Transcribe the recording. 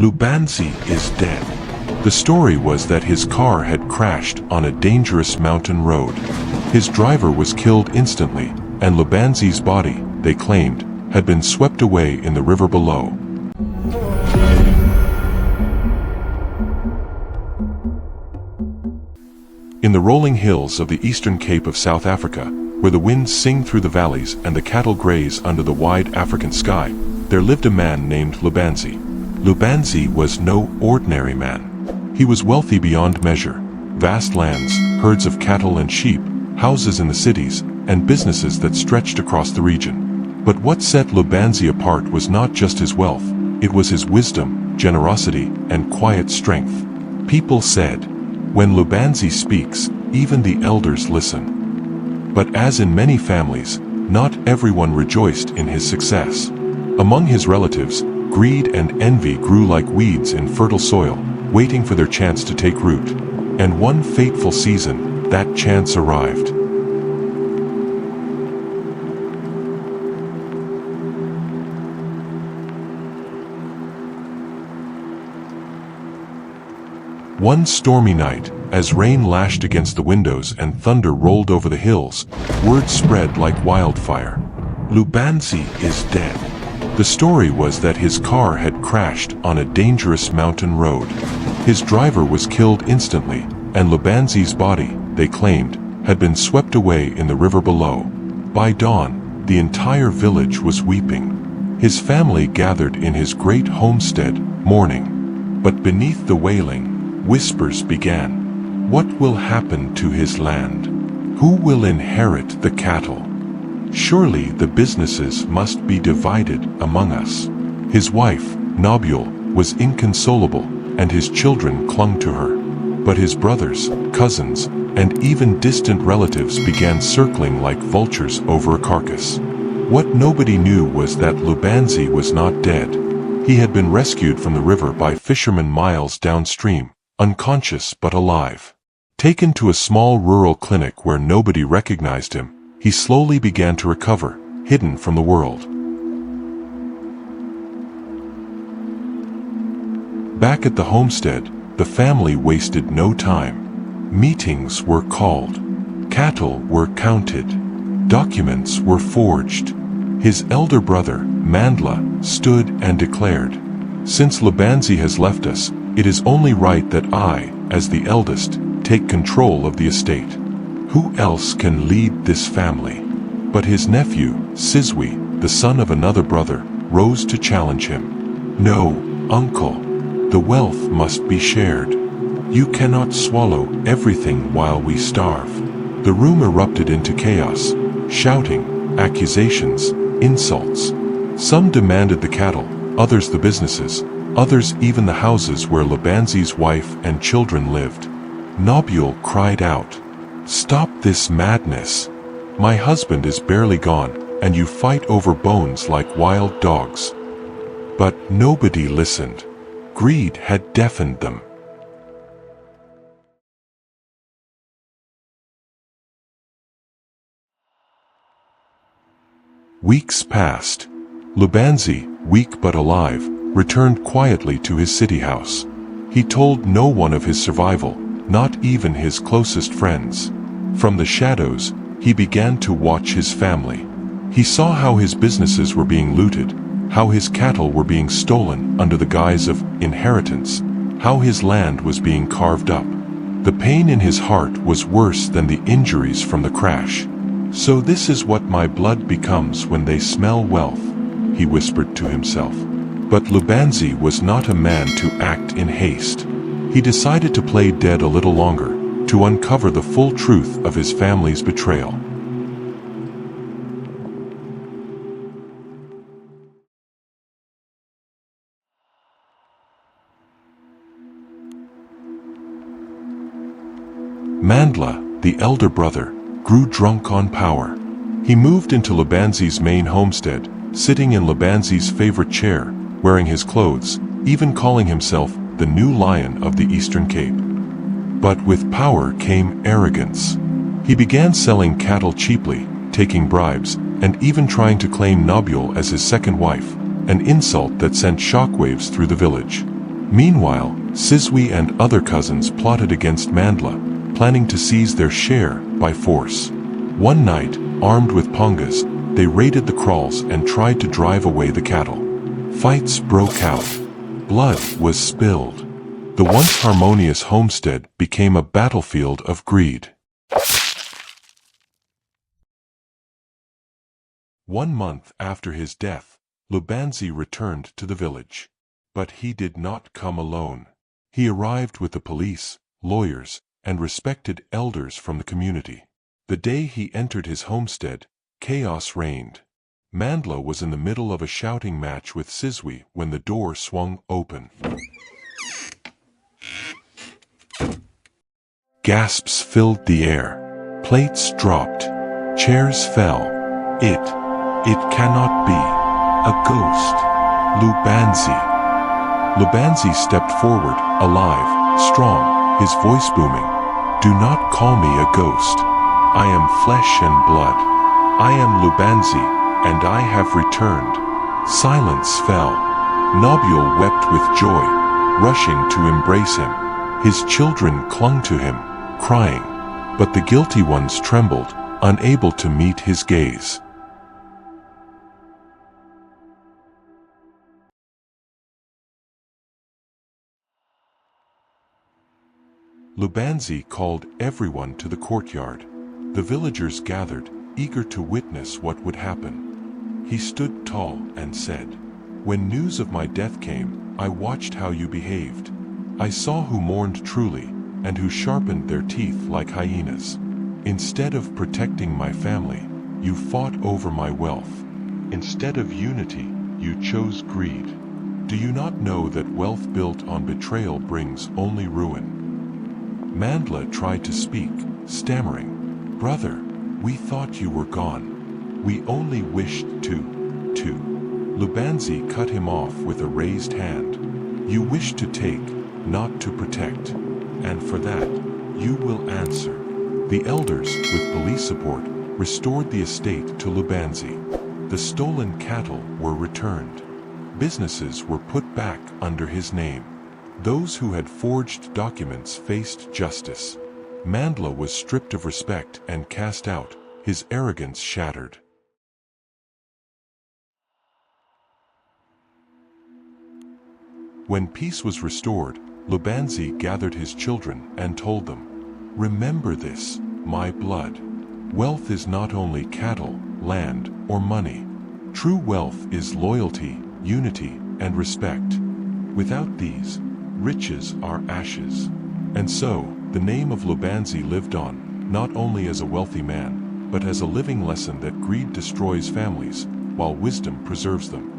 Lubanzi is dead. The story was that his car had crashed on a dangerous mountain road. His driver was killed instantly, and Lubanzi's body, they claimed, had been swept away in the river below. In the rolling hills of the eastern Cape of South Africa, where the winds sing through the valleys and the cattle graze under the wide African sky, there lived a man named Lubanzi. Lubanzi was no ordinary man. He was wealthy beyond measure. Vast lands, herds of cattle and sheep, houses in the cities, and businesses that stretched across the region. But what set Lubanzi apart was not just his wealth, it was his wisdom, generosity, and quiet strength. People said, "When Lubanzi speaks, even the elders listen." But as in many families, not everyone rejoiced in his success. Among his relatives, greed and envy grew like weeds in fertile soil, waiting for their chance to take root. And one fateful season, that chance arrived. One stormy night, as rain lashed against the windows and thunder rolled over the hills, word spread like wildfire. Lubanzi is dead. The story was that his car had crashed on a dangerous mountain road. His driver was killed instantly, and Lubanzi's body, they claimed, had been swept away in the river below. By dawn, the entire village was weeping. His family gathered in his great homestead, mourning. But beneath the wailing, whispers began. What will happen to his land? Who will inherit the cattle? Surely the businesses must be divided among us. His wife, Nobule, was inconsolable, and his children clung to her. But his brothers, cousins, and even distant relatives began circling like vultures over a carcass. What nobody knew was that Lubanzi was not dead. He had been rescued from the river by fishermen miles downstream, unconscious but alive. Taken to a small rural clinic where nobody recognized him, he slowly began to recover, hidden from the world. Back at the homestead, the family wasted no time. Meetings were called. Cattle were counted. Documents were forged. His elder brother, Mandla, stood and declared, "Since Lubanzi has left us, it is only right that I, as the eldest, take control of the estate. Who else can lead this family?" But his nephew, Sizwe, the son of another brother, rose to challenge him. "No, uncle. The wealth must be shared. You cannot swallow everything while we starve." The room erupted into chaos, shouting, accusations, insults. Some demanded the cattle, others the businesses, others even the houses where Lubanzi's wife and children lived. Nobule cried out, "Stop this madness. My husband is barely gone, and you fight over bones like wild dogs." But nobody listened. Greed had deafened them. Weeks passed. Lubanzi, weak but alive, returned quietly to his city house. He told no one of his survival, not even his closest friends. From the shadows, he began to watch his family. He saw how his businesses were being looted, how his cattle were being stolen under the guise of inheritance, how his land was being carved up. The pain in his heart was worse than the injuries from the crash. "So this is what my blood becomes when they smell wealth," he whispered to himself. But Lubanzi was not a man to act in haste. He decided to play dead a little longer, to uncover the full truth of his family's betrayal. Mandla, the elder brother, grew drunk on power. He moved into Lubanzi's main homestead, sitting in Lubanzi's favorite chair, wearing his clothes, even calling himself the new lion of the Eastern Cape. But with power came arrogance. He began selling cattle cheaply, taking bribes, and even trying to claim Nobule as his second wife, an insult that sent shockwaves through the village. Meanwhile, Sizwe and other cousins plotted against Mandla, planning to seize their share by force. One night, armed with pongas, they raided the kraals and tried to drive away the cattle. Fights broke out. Blood was spilled. The once harmonious homestead became a battlefield of greed. 1 month after his death, Lubanzi returned to the village. But he did not come alone. He arrived with the police, lawyers, and respected elders from the community. The day he entered his homestead, chaos reigned. Mandla was in the middle of a shouting match with Sizwe when the door swung open. Gasps filled the air. Plates dropped. Chairs fell. It cannot be. A ghost. Lubanzi. Lubanzi stepped forward, alive, strong, his voice booming. Do not call me a ghost. I am flesh and blood. I am Lubanzi, and I have returned. Silence fell. Nobule wept with joy, rushing to embrace him. His children clung to him, crying, but the guilty ones trembled, unable to meet his gaze. Lubanzi called everyone to the courtyard. The villagers gathered, eager to witness what would happen. He stood tall and said, "When news of my death came, I watched how you behaved. I saw who mourned truly, and who sharpened their teeth like hyenas. Instead of protecting my family, you fought over my wealth. Instead of unity, you chose greed. Do you not know that wealth built on betrayal brings only ruin?" Mandla tried to speak, stammering, "Brother, we thought you were gone. We only wished to. Lubanzi cut him off with a raised hand. "You wish to take, not to protect. And for that, you will answer." The elders, with police support, restored the estate to Lubanzi. The stolen cattle were returned. Businesses were put back under his name. Those who had forged documents faced justice. Mandla was stripped of respect and cast out, his arrogance shattered. When peace was restored, Lubanzi gathered his children and told them, "Remember this, my blood. Wealth is not only cattle, land, or money. True wealth is loyalty, unity, and respect. Without these, riches are ashes." And so, the name of Lubanzi lived on, not only as a wealthy man, but as a living lesson that greed destroys families, while wisdom preserves them.